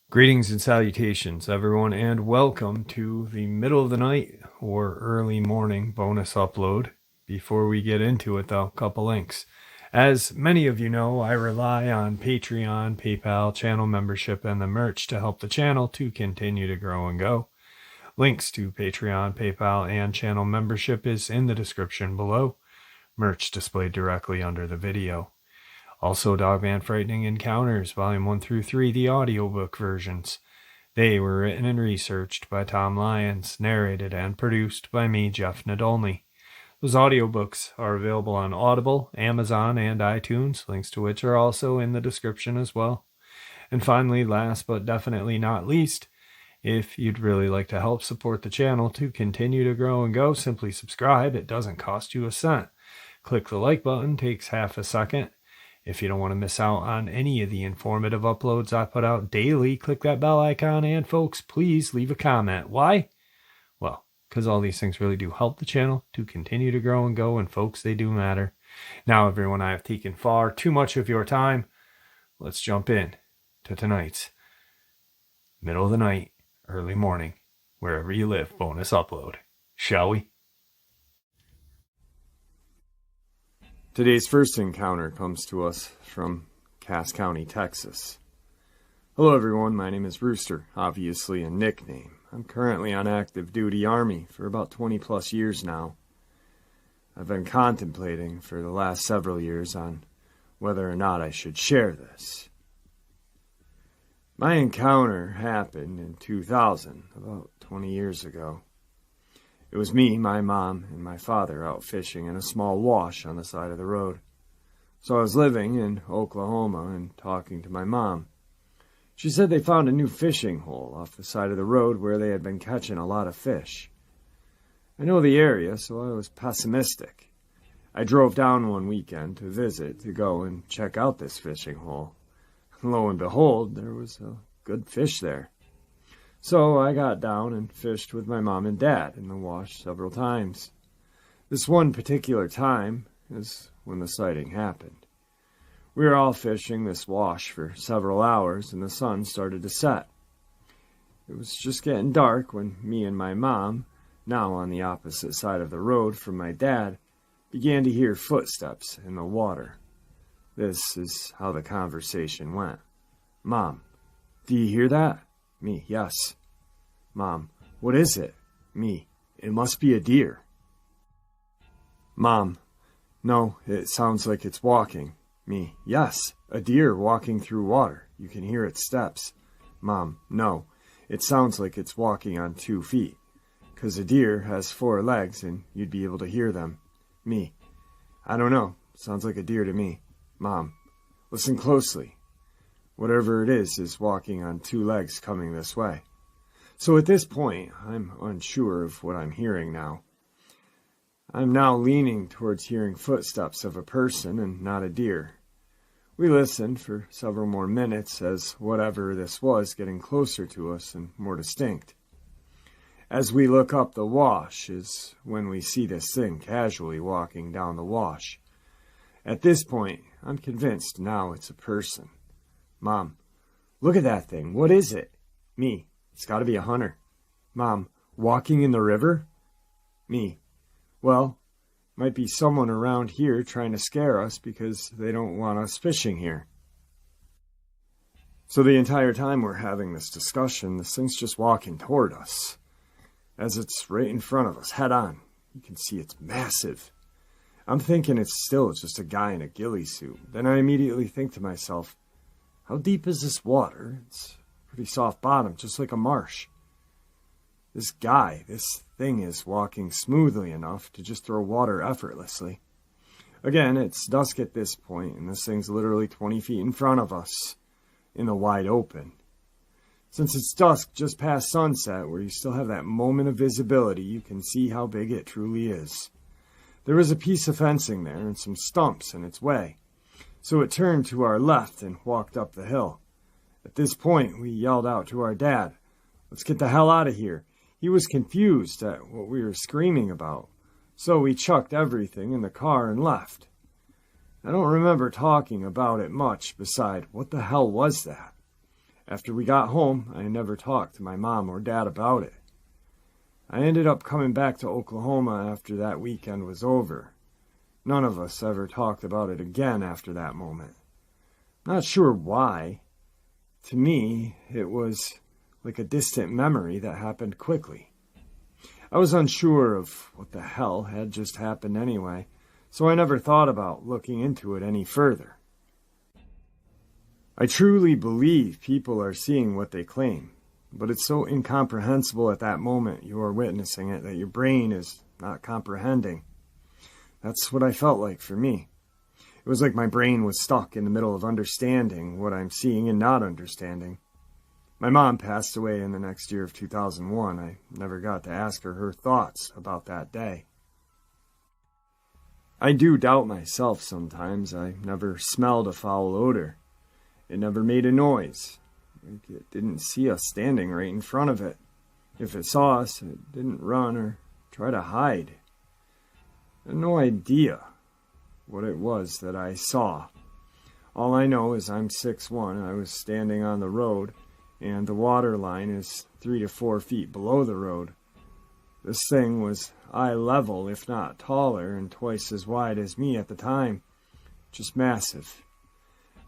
Greetings and salutations, everyone, and welcome to the middle of the night or early morning bonus upload. Before we get into it, though, a couple links. As many of you know, I rely on Patreon, PayPal, channel membership, and the merch to help the channel to continue to grow and go. Links to Patreon, PayPal, and channel membership is in the description below. Merch displayed directly under the video. Also, Dogman Frightening Encounters, Volume 1 through 3, the audiobook versions. They were written and researched by Tom Lyons, narrated and produced by me, Jeff Nadolny. Those audiobooks are available on Audible, Amazon, and iTunes, links to which are also in the description as well. And finally, last but definitely not least, if you'd really like to help support the channel to continue to grow and go, simply subscribe. It doesn't cost you a cent. Click the like button, takes half a second. If you don't want to miss out on any of the informative uploads I put out daily, click that bell icon, and folks, please leave a comment. Why? Well, because all these things really do help the channel to continue to grow and go, and folks, they do matter. Now, everyone, I have taken far too much of your time. Let's jump in to tonight's middle of the night, early morning, wherever you live bonus upload. Shall we? Today's first encounter comes to us from Cass County, Texas. Hello everyone, my name is Rooster, obviously a nickname. I'm currently on active duty Army for about 20 plus years now. I've been contemplating for the last several years on whether or not I should share this. My encounter happened in 2000, about 20 years ago. It was me, my mom, and my father out fishing in a small wash on the side of the road. So I was living in Oklahoma and talking to my mom. She said they found a new fishing hole off the side of the road where they had been catching a lot of fish. I know the area, so I was pessimistic. I drove down one weekend to visit to go and check out this fishing hole. Lo and behold, there was a good fish there. So I got down and fished with my mom and dad in the wash several times. This one particular time is when the sighting happened. We were all fishing this wash for several hours and the sun started to set. It was just getting dark when me and my mom, now on the opposite side of the road from my dad, began to hear footsteps in the water. This is how the conversation went. Mom, do you hear that? Me, yes. Mom, what is it? Me, it must be a deer. Mom, no, it sounds like it's walking. Me, yes, a deer walking through water. You can hear its steps. Mom, no, it sounds like it's walking on 2 feet. 'Cause a deer has 4 legs and you'd be able to hear them. Me, I don't know, sounds like a deer to me. Mom, listen closely. Whatever it is walking on 2 legs coming this way. So at this point, I'm unsure of what I'm hearing now. I'm now leaning towards hearing footsteps of a person and not a deer. We listened for several more minutes as whatever this was getting closer to us and more distinct. As we look up the wash is when we see this thing casually walking down the wash. At this point, I'm convinced now it's a person. Mom, look at that thing. What is it? Me, it's got to be a hunter. Mom, walking in the river? Me, well, might be someone around here trying to scare us because they don't want us fishing here. So the entire time we're having this discussion, this thing's just walking toward us. As it's right in front of us, head on. You can see it's massive. I'm thinking it's still just a guy in a ghillie suit. Then I immediately think to myself, how deep is this water? It's pretty soft bottom, just like a marsh. This thing is walking smoothly enough to just throw water effortlessly. Again, it's dusk at this point, and this thing's literally 20 feet in front of us, in the wide open. Since it's dusk, just past sunset, where you still have that moment of visibility, you can see how big it truly is. There was a piece of fencing there and some stumps in its way. So it turned to our left and walked up the hill. At this point, we yelled out to our dad, "Let's get the hell out of here." He was confused at what we were screaming about. So we chucked everything in the car and left. I don't remember talking about it much beside what the hell was that. After we got home, I never talked to my mom or dad about it. I ended up coming back to Oklahoma after that weekend was over. None of us ever talked about it again after that moment. Not sure why. To me, it was like a distant memory that happened quickly. I was unsure of what the hell had just happened anyway, so I never thought about looking into it any further. I truly believe people are seeing what they claim, but it's so incomprehensible at that moment you are witnessing it that your brain is not comprehending. That's what I felt like for me. It was like my brain was stuck in the middle of understanding what I'm seeing and not understanding. My mom passed away in the next year of 2001. I never got to ask her thoughts about that day. I do doubt myself sometimes. I never smelled a foul odor. It never made a noise. It didn't see us standing right in front of it. If it saw us, it didn't run or try to hide. I had no idea what it was that I saw. All I know is I'm 6'1". I was standing on the road, and the water line is 3 to 4 feet below the road. This thing was eye level, if not taller, and twice as wide as me at the time. Just massive.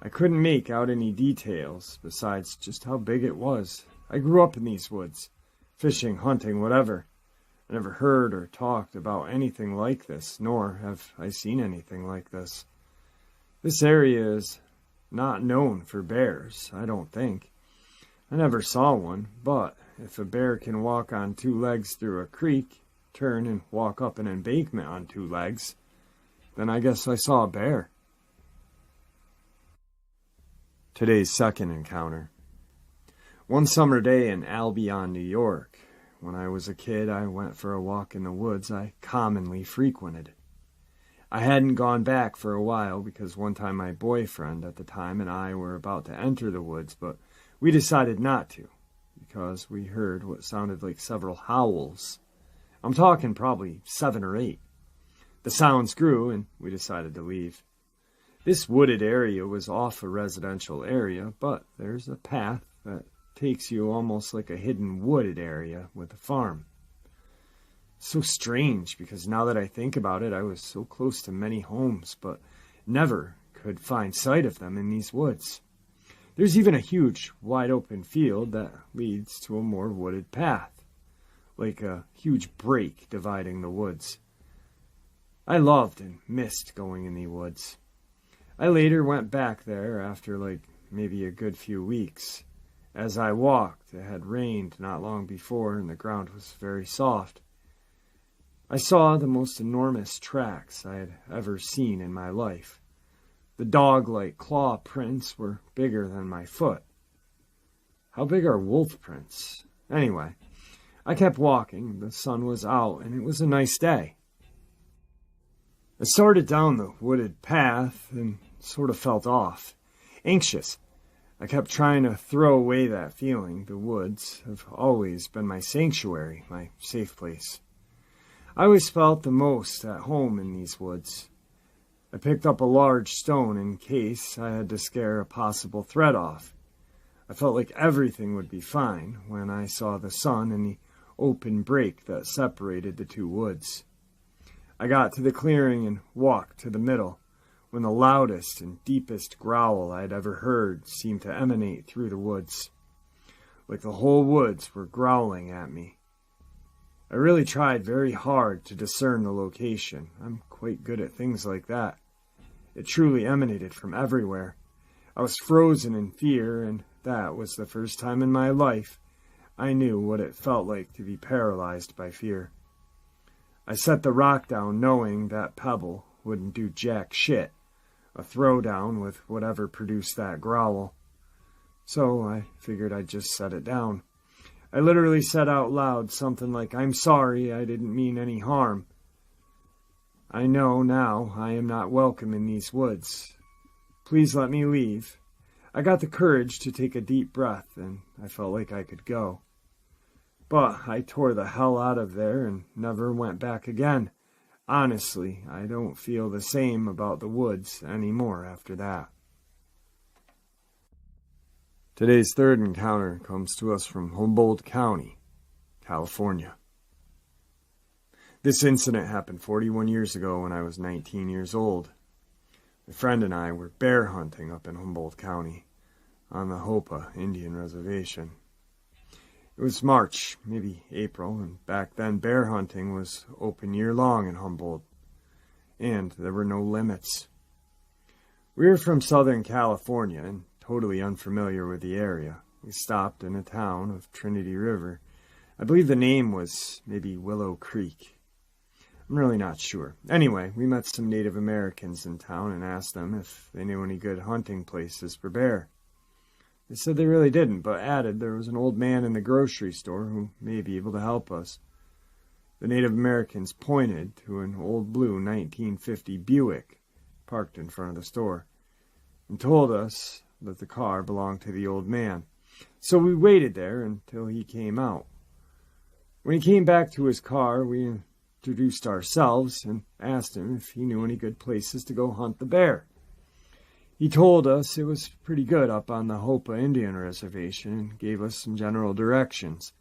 I couldn't make out any details besides just how big it was. I grew up in these woods, fishing, hunting, whatever. I never heard or talked about anything like this, nor have I seen anything like this. This area is not known for bears, I don't think. I never saw one, but if a bear can walk on 2 legs through a creek, turn and walk up an embankment on 2 legs, then I guess I saw a bear. Today's second encounter. One summer day in Albion, New York. When I was a kid, I went for a walk in the woods I commonly frequented. I hadn't gone back for a while because one time my boyfriend at the time and I were about to enter the woods, but we decided not to because we heard what sounded like several howls. I'm talking probably 7 or 8. The sounds grew and we decided to leave. This wooded area was off a residential area, but there's a path that takes you almost like a hidden wooded area with a farm. So strange, because now that I think about it, I was so close to many homes, but never could find sight of them in these woods. There's even a huge, wide-open field that leads to a more wooded path, like a huge break dividing the woods. I loved and missed going in the woods. I later went back there after maybe a good few weeks. As I walked, it had rained not long before and the ground was very soft. I saw the most enormous tracks I had ever seen in my life. The dog-like claw prints were bigger than my foot. How big are wolf prints? Anyway, I kept walking. The sun was out and it was a nice day. I started down the wooded path and sort of felt off, anxious. I kept trying to throw away that feeling. The woods have always been my sanctuary, my safe place. I always felt the most at home in these woods. I picked up a large stone in case I had to scare a possible threat off. I felt like everything would be fine when I saw the sun and the open break that separated the 2 woods. I got to the clearing and walked to the middle, when the loudest and deepest growl I'd ever heard seemed to emanate through the woods, like the whole woods were growling at me. I really tried very hard to discern the location. I'm quite good at things like that. It truly emanated from everywhere. I was frozen in fear, and that was the first time in my life I knew what it felt like to be paralyzed by fear. I set the rock down knowing that pebble wouldn't do jack shit. A throwdown with whatever produced that growl. So I figured I'd just set it down. I literally said out loud something like, "I'm sorry, I didn't mean any harm. I know now I am not welcome in these woods. Please let me leave." I got the courage to take a deep breath, and I felt like I could go. But I tore the hell out of there and never went back again. Honestly, I don't feel the same about the woods anymore after that. Today's third encounter comes to us from Humboldt County, California. This incident happened 41 years ago when I was 19 years old. My friend and I were bear hunting up in Humboldt County on the Hopa Indian Reservation. It was March, maybe April, and back then bear hunting was open year-long in Humboldt, and there were no limits. We were from Southern California and totally unfamiliar with the area. We stopped in a town of Trinity River. I believe the name was maybe Willow Creek. I'm really not sure. Anyway, we met some Native Americans in town and asked them if they knew any good hunting places for bear. They said they really didn't, but added there was an old man in the grocery store who may be able to help us. The Native Americans pointed to an old blue 1950 Buick parked in front of the store and told us that the car belonged to the old man. So we waited there until he came out. When he came back to his car, we introduced ourselves and asked him if he knew any good places to go hunt the bear. He told us it was pretty good up on the Hopa Indian Reservation and gave us some general directions.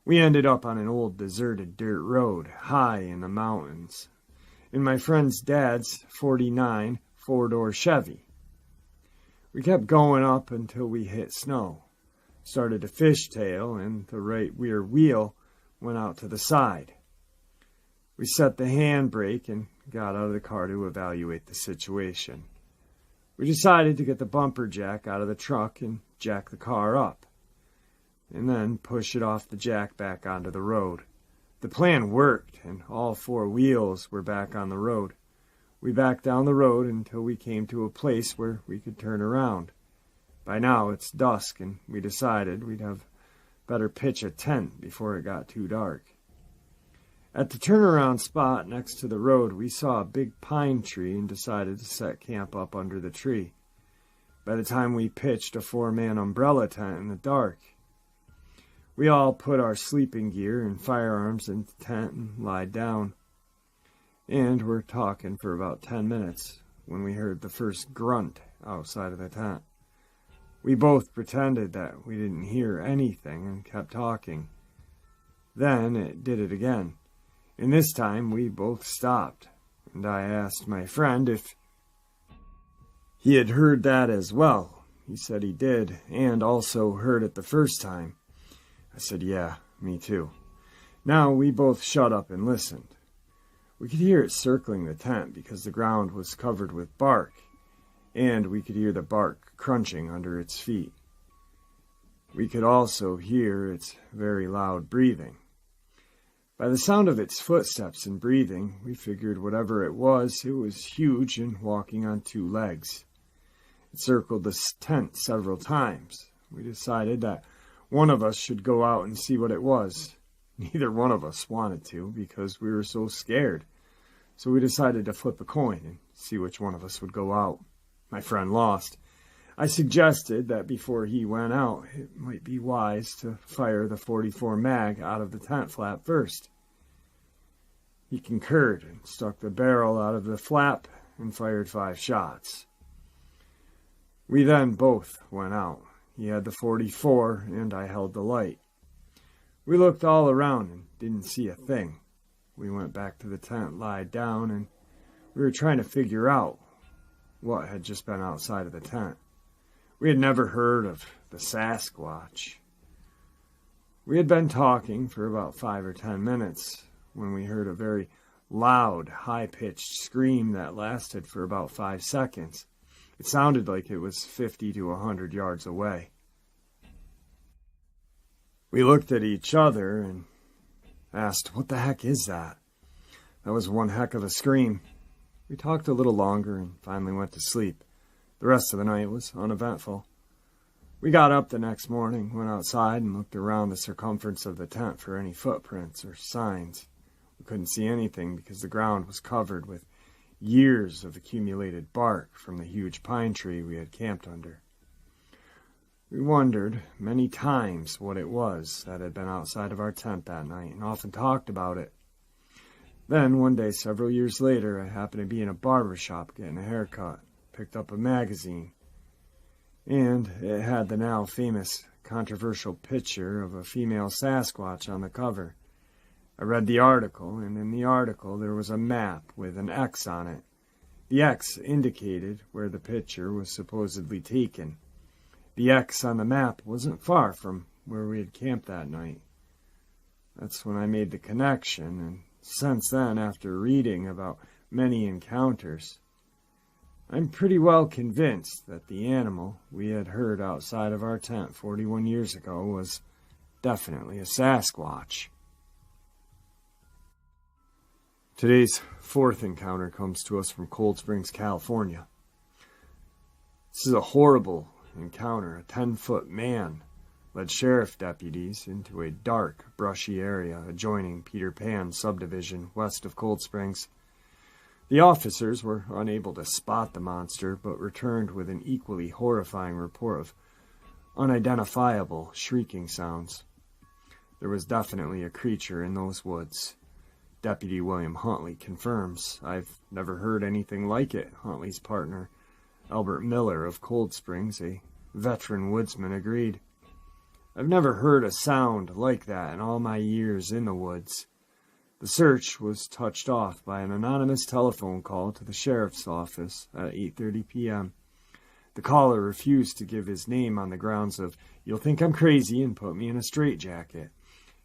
We ended up on an old deserted dirt road high in the mountains in my friend's dad's 49 four-door Chevy. We kept going up until we hit snow, started to fishtail, and the right rear wheel went out to the side. We set the handbrake and got out of the car to evaluate the situation. We decided to get the bumper jack out of the truck and jack the car up, and then push it off the jack back onto the road. The plan worked, and all four wheels were back on the road. We backed down the road until we came to a place where we could turn around. By now it's dusk, and we decided we'd have better pitch a tent before it got too dark. At the turnaround spot next to the road, we saw a big pine tree and decided to set camp up under the tree. By the time we pitched a four-man umbrella tent in the dark, we all put our sleeping gear and firearms in the tent and lied down. And were talking for about 10 minutes when we heard the first grunt outside of the tent. We both pretended that we didn't hear anything and kept talking. Then it did it again. And this time we both stopped, and I asked my friend if he had heard that as well. He said he did, and also heard it the first time. I said, yeah, me too. Now we both shut up and listened. We could hear it circling the tent because the ground was covered with bark, and we could hear the bark crunching under its feet. We could also hear its very loud breathing. By the sound of its footsteps and breathing, we figured whatever it was huge and walking on two legs. It circled the tent several times. We decided that one of us should go out and see what it was. Neither one of us wanted to because we were so scared. So we decided to flip a coin and see which one of us would go out. My friend lost. I suggested that before he went out, it might be wise to fire the .44 mag out of the tent flap first. He concurred and stuck the barrel out of the flap and fired 5 shots. We then both went out. He had the .44 and I held the light. We looked all around and didn't see a thing. We went back to the tent, lied down, and we were trying to figure out what had just been outside of the tent. We had never heard of the Sasquatch. We had been talking for about 5 or 10 minutes when we heard a very loud, high-pitched scream that lasted for about 5 seconds. It sounded like it was 50 to 100 yards away. We looked at each other and asked, "What the heck is that?" That was one heck of a scream. We talked a little longer and finally went to sleep. The rest of the night was uneventful. We got up the next morning, went outside, and looked around the circumference of the tent for any footprints or signs. We couldn't see anything because the ground was covered with years of accumulated bark from the huge pine tree we had camped under. We wondered many times what it was that had been outside of our tent that night and often talked about it. Then, one day several years later, I happened to be in a barber shop getting a haircut, picked up a magazine, and it had the now famous controversial picture of a female Sasquatch on the cover. I read the article, and in the article there was a map with an X on it. The X indicated where the picture was supposedly taken. The X on the map wasn't far from where we had camped that night. That's when I made the connection, and since then, after reading about many encounters, I'm pretty well convinced that the animal we had heard outside of our tent 41 years ago was definitely a Sasquatch. Today's fourth encounter comes to us from Cold Springs, California. This is a horrible encounter. A 10-foot man led sheriff deputies into a dark, brushy area adjoining Peter Pan subdivision west of Cold Springs. The officers were unable to spot the monster, but returned with an equally horrifying report of unidentifiable shrieking sounds. There was definitely a creature in those woods. Deputy William Huntley confirms. I've never heard anything like it, Huntley's partner, Albert Miller of Cold Springs, a veteran woodsman, agreed. I've never heard a sound like that in all my years in the woods. The search was touched off by an anonymous telephone call to the sheriff's office at 8:30 p.m. The caller refused to give his name on the grounds of, "You'll think I'm crazy and put me in a straitjacket."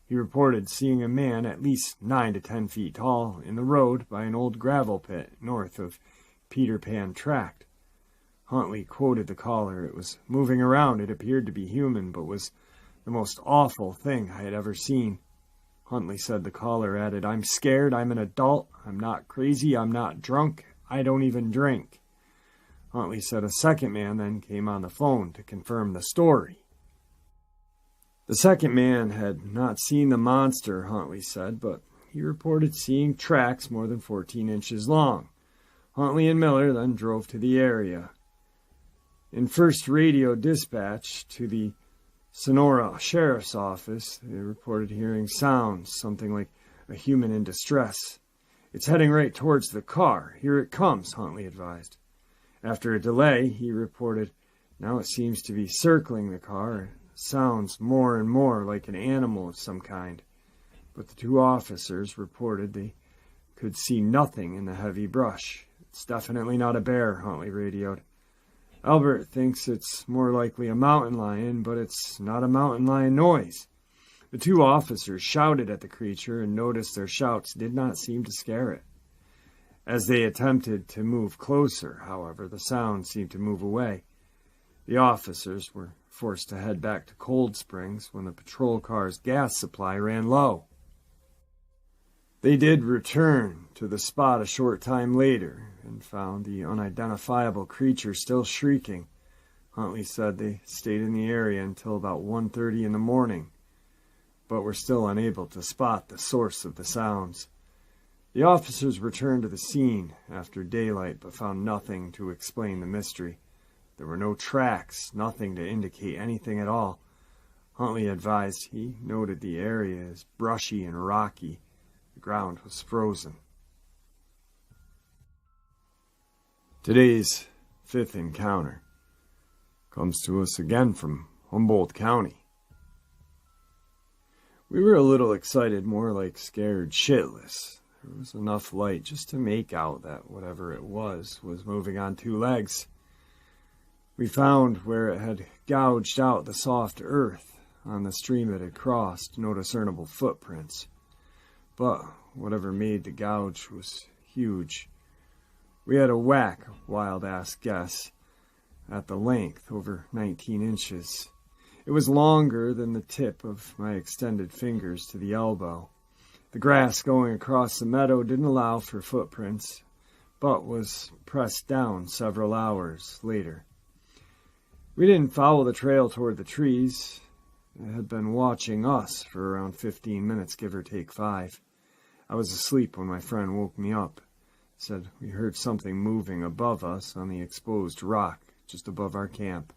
He reported seeing a man at least 9 to 10 feet tall in the road by an old gravel pit north of Peter Pan Tract. Huntley quoted the caller. It was moving around. It appeared to be human, but was the most awful thing I had ever seen. Huntley said the caller added, "I'm scared. I'm an adult. I'm not crazy. I'm not drunk. I don't even drink." Huntley said a second man then came on the phone to confirm the story. The second man had not seen the monster, Huntley said, but he reported seeing tracks more than 14 inches long. Huntley and Miller then drove to the area. In first radio dispatch to the Sonora Sheriff's Office, they reported hearing sounds, something like a human in distress. "It's heading right towards the car. Here it comes," Huntley advised. After a delay, he reported, "Now it seems to be circling the car. Sounds more and more like an animal of some kind." But the two officers reported they could see nothing in the heavy brush. "It's definitely not a bear," Huntley radioed. "Albert thinks it's more likely a mountain lion, but it's not a mountain lion noise." The two officers shouted at the creature and noticed their shouts did not seem to scare it. As they attempted to move closer, however, the sound seemed to move away. The officers were forced to head back to Cold Springs when the patrol car's gas supply ran low. They did return to the spot a short time later and found the unidentifiable creature still shrieking. Huntley said they stayed in the area until about 1:30 in the morning, but were still unable to spot the source of the sounds. The officers returned to the scene after daylight but found nothing to explain the mystery. There were no tracks, nothing to indicate anything at all. Huntley advised he noted the area as brushy and rocky. The ground was frozen. Today's fifth encounter comes to us again from Humboldt County. We were a little excited, more like scared shitless. There was enough light just to make out that whatever it was moving on two legs. We found where it had gouged out the soft earth on the stream it had crossed, no discernible footprints. But whatever made the gouge was huge. We had a whack, wild-ass guess, at the length, over 19 inches. It was longer than the tip of my extended fingers to the elbow. The grass going across the meadow didn't allow for footprints, but was pressed down several hours later. We didn't follow the trail toward the trees. It had been watching us for around 15 minutes, give or take 5. I was asleep when my friend woke me up. Said we heard something moving above us on the exposed rock just above our camp.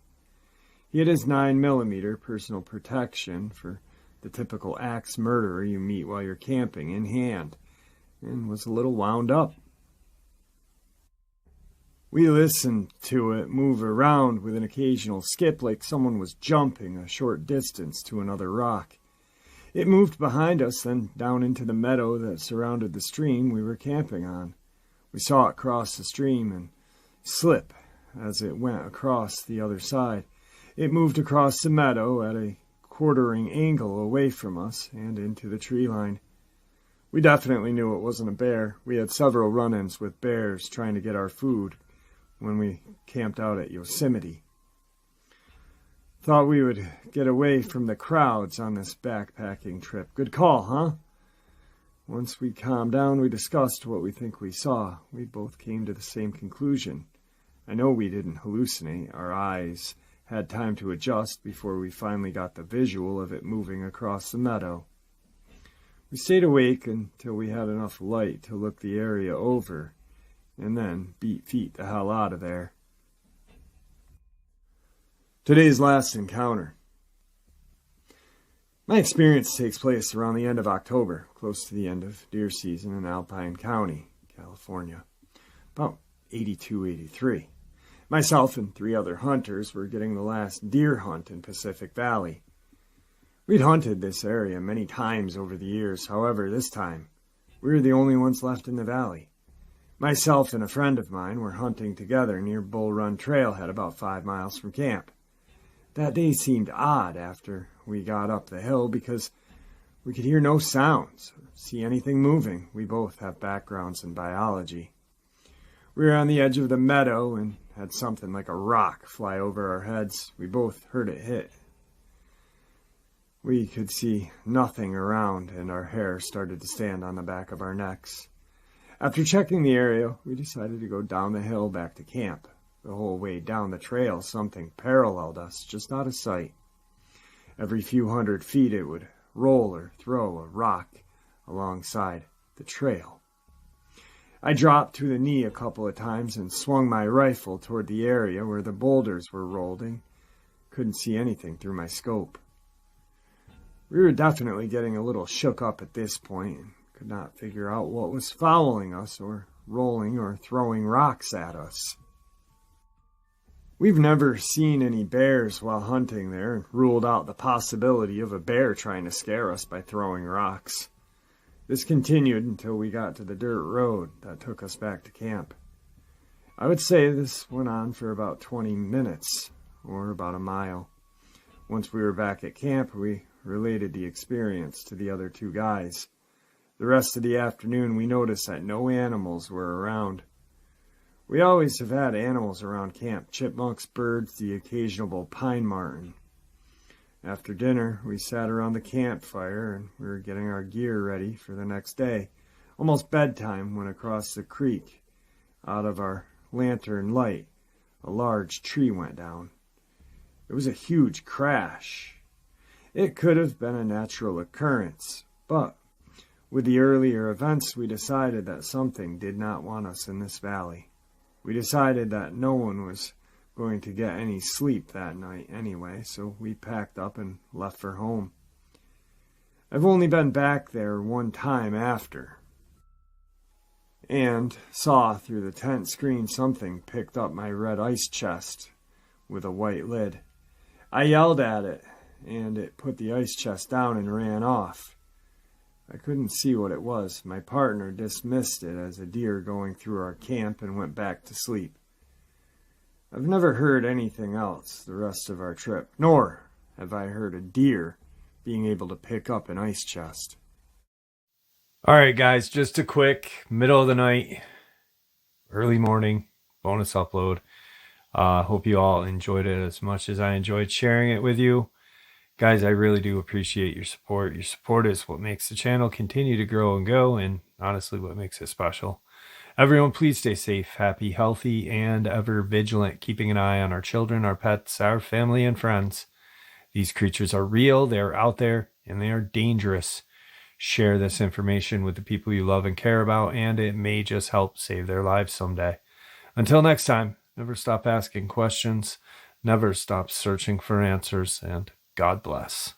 He had his 9mm personal protection for the typical axe murderer you meet while you're camping in hand, and was a little wound up. We listened to it move around with an occasional skip like someone was jumping a short distance to another rock. It moved behind us, then down into the meadow that surrounded the stream we were camping on. We saw it cross the stream and slip as it went across the other side. It moved across the meadow at a quartering angle away from us and into the tree line. We definitely knew it wasn't a bear. We had several run-ins with bears trying to get our food when we camped out at Yosemite. Thought we would get away from the crowds on this backpacking trip. Good call, huh? Once we calmed down, we discussed what we think we saw. We both came to the same conclusion. I know we didn't hallucinate. Our eyes had time to adjust before we finally got the visual of it moving across the meadow. We stayed awake until we had enough light to look the area over, and then beat feet the hell out of there. Today's last encounter. My experience takes place around the end of October, close to the end of deer season in Alpine County, California. About 82-83. Myself and 3 other hunters were getting the last deer hunt in Pacific Valley. We'd hunted this area many times over the years. However, this time, we were the only ones left in the valley. Myself and a friend of mine were hunting together near Bull Run Trailhead about 5 miles from camp. That day seemed odd after we got up the hill because we could hear no sounds or see anything moving. We both have backgrounds in biology. We were on the edge of the meadow and had something like a rock fly over our heads. We both heard it hit. We could see nothing around, and our hair started to stand on the back of our necks. After checking the area, we decided to go down the hill back to camp. The whole way down the trail, something paralleled us, just out of sight. Every few hundred feet, it would roll or throw a rock alongside the trail. I dropped to the knee a couple of times and swung my rifle toward the area where the boulders were rolling. Couldn't see anything through my scope. We were definitely getting a little shook up at this point and could not figure out what was following us or rolling or throwing rocks at us. We've never seen any bears while hunting there and ruled out the possibility of a bear trying to scare us by throwing rocks. This continued until we got to the dirt road that took us back to camp. I would say this went on for about 20 minutes, or about a mile. Once we were back at camp, we related the experience to the other 2 guys. The rest of the afternoon, we noticed that no animals were around. We always have had animals around camp: chipmunks, birds, the occasional pine marten. After dinner, we sat around the campfire and we were getting our gear ready for the next day. Almost bedtime when across the creek, out of our lantern light, a large tree went down. It was a huge crash. It could have been a natural occurrence, but with the earlier events, we decided that something did not want us in this valley. We decided that no one was going to get any sleep that night anyway, so we packed up and left for home. I've only been back there one time after, and saw through the tent screen something picked up my red ice chest with a white lid. I yelled at it, and it put the ice chest down and ran off. I couldn't see what it was. My partner dismissed it as a deer going through our camp and went back to sleep. I've never heard anything else the rest of our trip, nor have I heard a deer being able to pick up an ice chest. All right, guys, just a quick middle of the night, early morning bonus upload. Hope you all enjoyed it as much as I enjoyed sharing it with you. Guys, I really do appreciate your support. Your support is what makes the channel continue to grow and go, and honestly what makes it special. Everyone, please stay safe, happy, healthy, and ever vigilant, keeping an eye on our children, our pets, our family, and friends. These creatures are real, they are out there, and they are dangerous. Share this information with the people you love and care about, and it may just help save their lives someday. Until next time, never stop asking questions, never stop searching for answers, and God bless.